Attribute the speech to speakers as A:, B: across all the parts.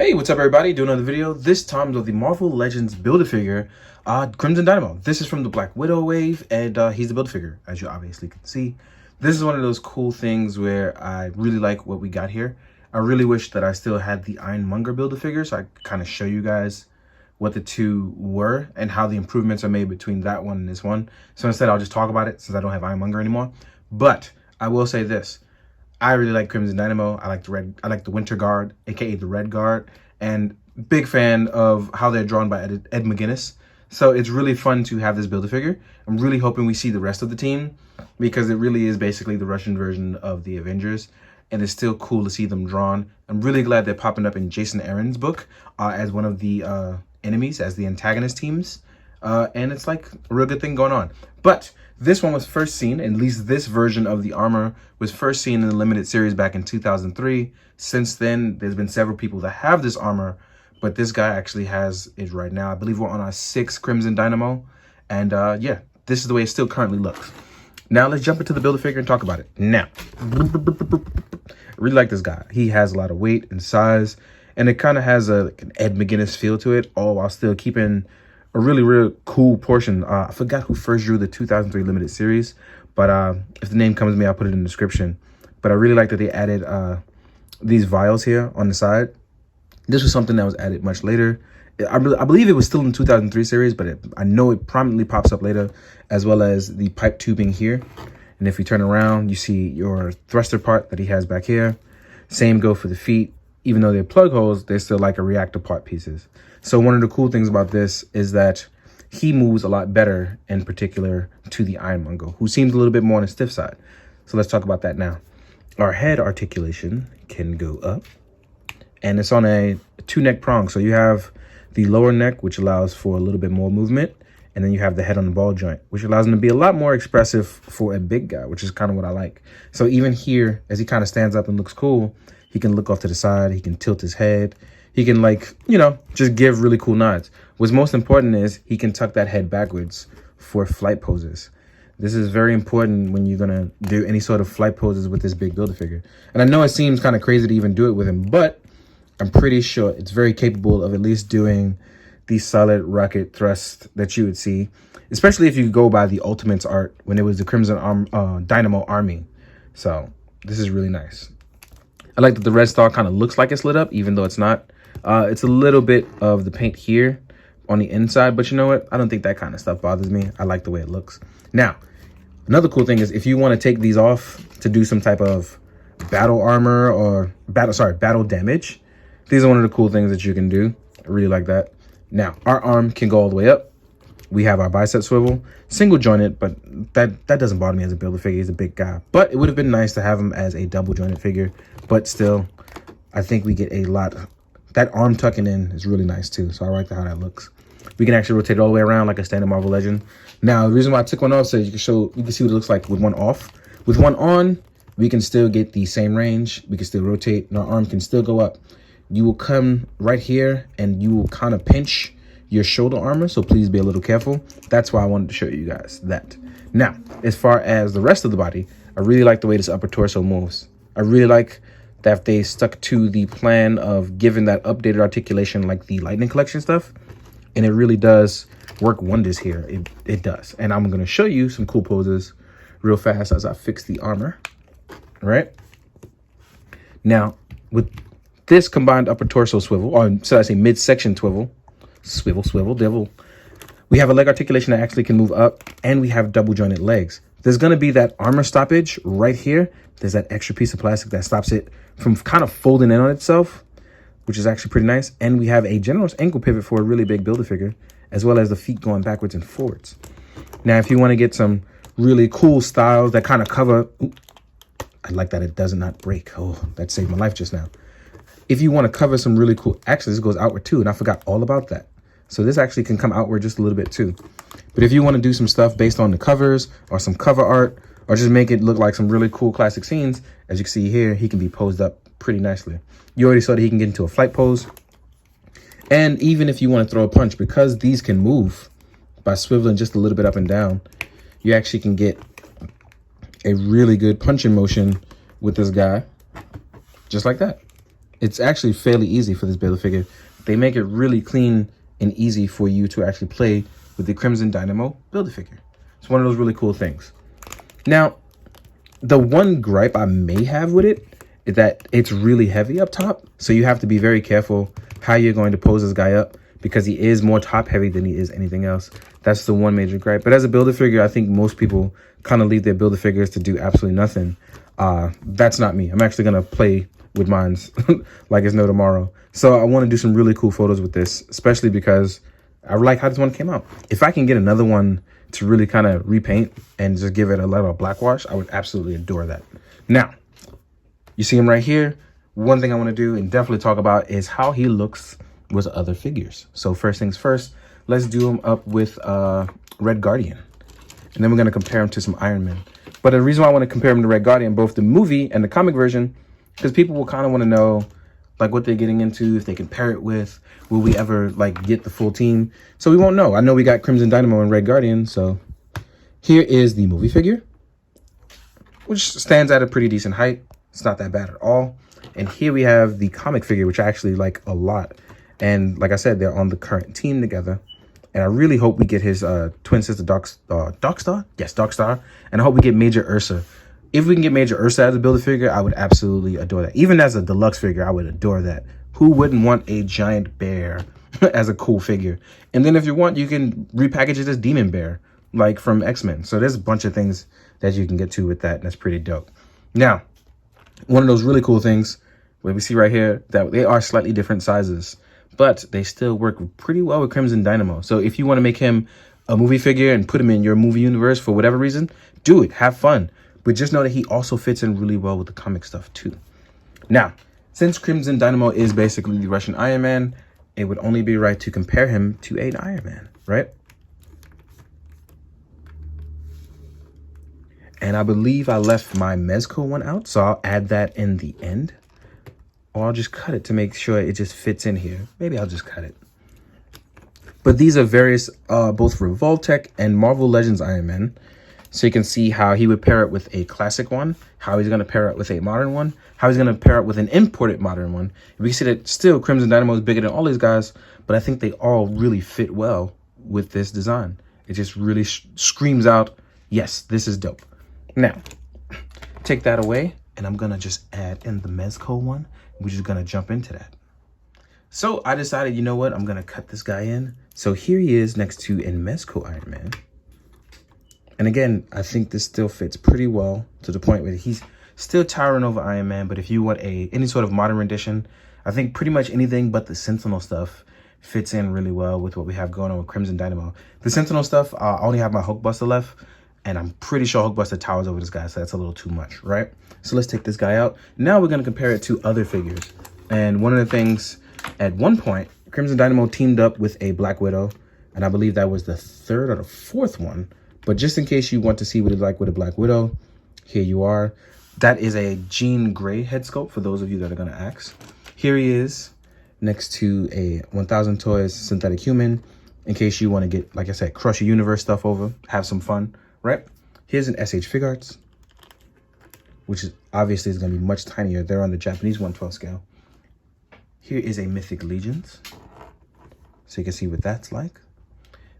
A: Hey, what's up everybody? Doing another video, this time of the Marvel Legends Build-A-Figure, Crimson Dynamo. This is from the Black Widow wave, and he's the Build-A-Figure, as you obviously can see. This is one of those cool things where I really like what we got here. I really wish that I still had the Ironmonger Build-A-Figure, so I could kind of show you guys what the two were and how the improvements are made between that one and this one. So instead, I'll just talk about it since I don't have Ironmonger anymore. But I will say this. I really like Crimson Dynamo. I like the red. I like the Winter Guard, aka the Red Guard, and big fan of how they're drawn by Ed McGuinness. So it's really fun to have this Build-A-Figure. I'm really hoping we see the rest of the team because it really is basically the Russian version of the Avengers, and it's still cool to see them drawn. I'm really glad they're popping up in Jason Aaron's book as one of the enemies, as the antagonist teams, and it's like a real good thing going on. But this one was first seen, at least this version of the armor was first seen in the limited series back in 2003. Since then, there's been several people that have this armor, but this guy actually has it right now. I believe we're on our 6th Crimson Dynamo. And yeah, this is the way it still currently looks. Now let's jump into the Build-A-Figure and talk about it. Now, I really like this guy. He has a lot of weight and size, and it kind of has like an Ed McGuinness feel to it, all while still keeping a really cool portion. I forgot who first drew the 2003 limited series, but if the name comes to me, I'll put it in the description. But I really like that they added these vials here on the side. This was something that was added much later. I believe it was still in the 2003 series, but I know it prominently pops up later, as well as the pipe tubing here. And if you turn around, you see your thruster part that he has back here. Same go for the feet. Even though they're plug holes, they're still like a reactor part pieces. So one of the cool things about this is that he moves a lot better, in particular to the Ironmonger, who seems a little bit more on the stiff side. So let's talk about that now. Our head articulation can go up, and it's on a 2-neck prong. So you have the lower neck, which allows for a little bit more movement, and then you have the head on the ball joint, which allows him to be a lot more expressive for a big guy, which is kind of what I like. So even here, as he kind of stands up and looks cool, he can look off to the side, he can tilt his head, he can, like, you know, just give really cool nods. What's most important is he can tuck that head backwards for flight poses. This is very important when you're gonna do any sort of flight poses with this big Build-A-Figure. And I know it seems kind of crazy to even do it with him, but I'm pretty sure it's very capable of at least doing the solid rocket thrust that you would see, especially if you go by the Ultimates art when it was the Crimson Dynamo Army. So this is really nice. I like that the Red Star kind of looks like it's lit up, even though it's not. It's a little bit of the paint here on the inside, but you know what? I don't think that kind of stuff bothers me. I like the way it looks. Now, another cool thing is if you want to take these off to do some type of battle armor or battle damage, these are one of the cool things that you can do. I really like that. Now, our arm can go all the way up. We have our bicep swivel, single jointed, but that doesn't bother me as a Build-A-Figure. He's a big guy, but it would have been nice to have him as a double jointed figure. But still, I think we get a lot. That arm tucking in is really nice too, so I like how that looks. We can actually rotate it all the way around like a standard Marvel Legend. Now, the reason why I took one off so you can see what it looks like with one off. With one on, we can still get the same range. We can still rotate, and our arm can still go up. You will come right here, and you will kind of pinch your shoulder armor, so please be a little careful. That's why I wanted to show you guys that. Now, as far as the rest of the body, I really like the way this upper torso moves. I really like that they stuck to the plan of giving that updated articulation like the Lightning Collection stuff, and it really does work wonders here. It does. And I'm going to show you some cool poses real fast as I fix the armor. All right. Now, with this combined upper torso swivel, or should I say midsection swivel, devil, we have a leg articulation that actually can move up, and we have double jointed legs. There's going to be that armor stoppage right here. There's that extra piece of plastic that stops it from kind of folding in on itself, which is actually pretty nice. And we have a generous ankle pivot for a really big Build-A-Figure, as well as the feet going backwards and forwards. Now, if you want to get some really cool styles that kind of cover, I like that it does not break. Oh, that saved my life just now. If you want to cover some really cool, actually, this goes outward too, and I forgot all about that. So this actually can come outward just a little bit too. But if you want to do some stuff based on the covers or some cover art, or just make it look like some really cool classic scenes, as you can see here, he can be posed up pretty nicely. You already saw that he can get into a flight pose. And even if you want to throw a punch, because these can move by swiveling just a little bit up and down, you actually can get a really good punching motion with this guy, just like that. It's actually fairly easy for this Build-A-Figure. They make it really clean and easy for you to actually play with the Crimson Dynamo Build-A-Figure. It's one of those really cool things. Now, the one gripe I may have with it is that it's really heavy up top. So you have to be very careful how you're going to pose this guy up, because he is more top heavy than he is anything else. That's the one major gripe. But as a Build-A-Figure, I think most people kind of leave their Build-A-Figures to do absolutely nothing. That's not me. I'm actually going to play with mines like it's no tomorrow. So I want to do some really cool photos with this, especially because I like how this one came out. If I can get another one to really kind of repaint and just give it a little black wash, I would absolutely adore that. Now, you see him right here. One thing I want to do and definitely talk about is how he looks with other figures. So first things first, let's do him up with Red Guardian. And then we're going to compare him to some Iron Man. But the reason why I want to compare him to Red Guardian, both the movie and the comic version, because people will kind of want to know like what they're getting into, if they compare it with, will we ever like get the full team? So we won't know. I know we got Crimson Dynamo and Red Guardian. So here is the movie figure, which stands at a pretty decent height. It's not that bad at all. And here we have the comic figure, which I actually like a lot. And like I said, they're on the current team together. And I really hope we get his twin sister, Darkstar? Yes, Darkstar. And I hope we get Major Ursa. If we can get Major Ursa as a Build-A-Figure, I would absolutely adore that. Even as a deluxe figure, I would adore that. Who wouldn't want a giant bear as a cool figure? And then if you want, you can repackage it as Demon Bear, like from X-Men. So there's a bunch of things that you can get to with that, and that's pretty dope. Now, one of those really cool things, where we see right here, that they are slightly different sizes, but they still work pretty well with Crimson Dynamo. So if you want to make him a movie figure and put him in your movie universe for whatever reason, do it. Have fun. But just know that he also fits in really well with the comic stuff too. Now, since Crimson Dynamo is basically the Russian Iron Man, it would only be right to compare him to an Iron Man, right? And I believe I left my Mezco one out, so I'll add that in the end. Or I'll just cut it to make sure it just fits in here. Maybe I'll just cut it. But these are various, both Revoltech and Marvel Legends Iron Man. So you can see how he would pair it with a classic one, how he's going to pair it with a modern one, how he's going to pair it with an imported modern one. We can see that still Crimson Dynamo is bigger than all these guys, but I think they all really fit well with this design. It just really screams out, yes, this is dope. Now, take that away, and I'm going to just add in the Mezco one. We're just going to jump into that. So I decided, you know what? I'm going to cut this guy in. So here he is next to a Mezco Iron Man. And again, I think this still fits pretty well to the point where he's still towering over Iron Man. But if you want any sort of modern rendition, I think pretty much anything but the Sentinel stuff fits in really well with what we have going on with Crimson Dynamo. The Sentinel stuff, I only have my Hulkbuster left. And I'm pretty sure Hulkbuster towers over this guy, so that's a little too much, right? So let's take this guy out. Now we're going to compare it to other figures. And one of the things, at one point, Crimson Dynamo teamed up with a Black Widow. And I believe that was the third or the fourth one. But just in case you want to see what it's like with a Black Widow, here you are. That is a Jean Grey head sculpt for those of you that are going to ask. Here he is next to a 1000 Toys synthetic human. In case you want to get, like I said, crush your universe stuff over, have some fun, right? Here's an SH Figuarts, which is obviously is going to be much tinier. They're on the Japanese 112 scale. Here is a Mythic Legions, so you can see what that's like.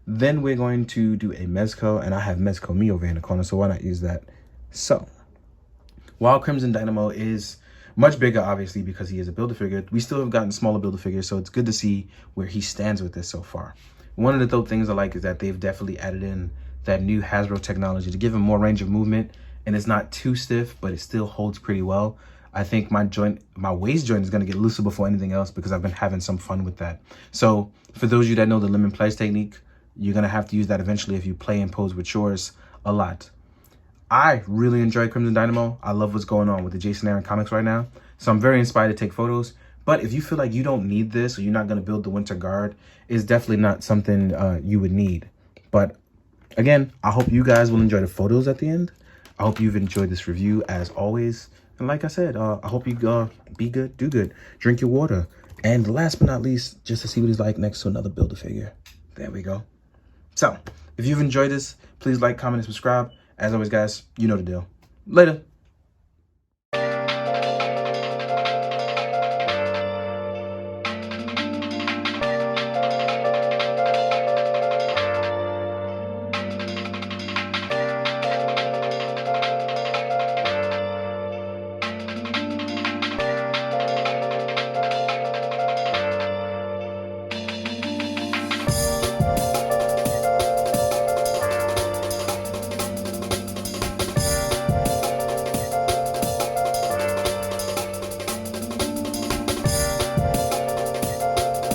A: Then we're going to do a Mezco, and I have Mezco Me over here in the corner, so why not use that? So, while Crimson Dynamo is much bigger, obviously, because he is a Build-A-Figure, we still have gotten smaller Build-A-Figures, so it's good to see where he stands with this so far. One of the dope things I like is that they've definitely added in that new Hasbro technology to give him more range of movement, and it's not too stiff, but it still holds pretty well. I think my waist joint is going to get looser before anything else because I've been having some fun with that. So for those of you that know the lemon plies technique, you're going to have to use that eventually if you play and pose with yours a lot. I really enjoy Crimson Dynamo. I love what's going on with the Jason Aaron comics right now. So I'm very inspired to take photos. But if you feel like you don't need this or you're not going to build the Winter Guard, it's definitely not something you would need. But again, I hope you guys will enjoy the photos at the end. I hope you've enjoyed this review as always. And like I said, I hope you be good, do good, drink your water. And last but not least, just to see what he's like next to another Build-A-Figure. There we go. So, if you've enjoyed this, please like, comment, and subscribe. As always, guys, you know the deal. Later.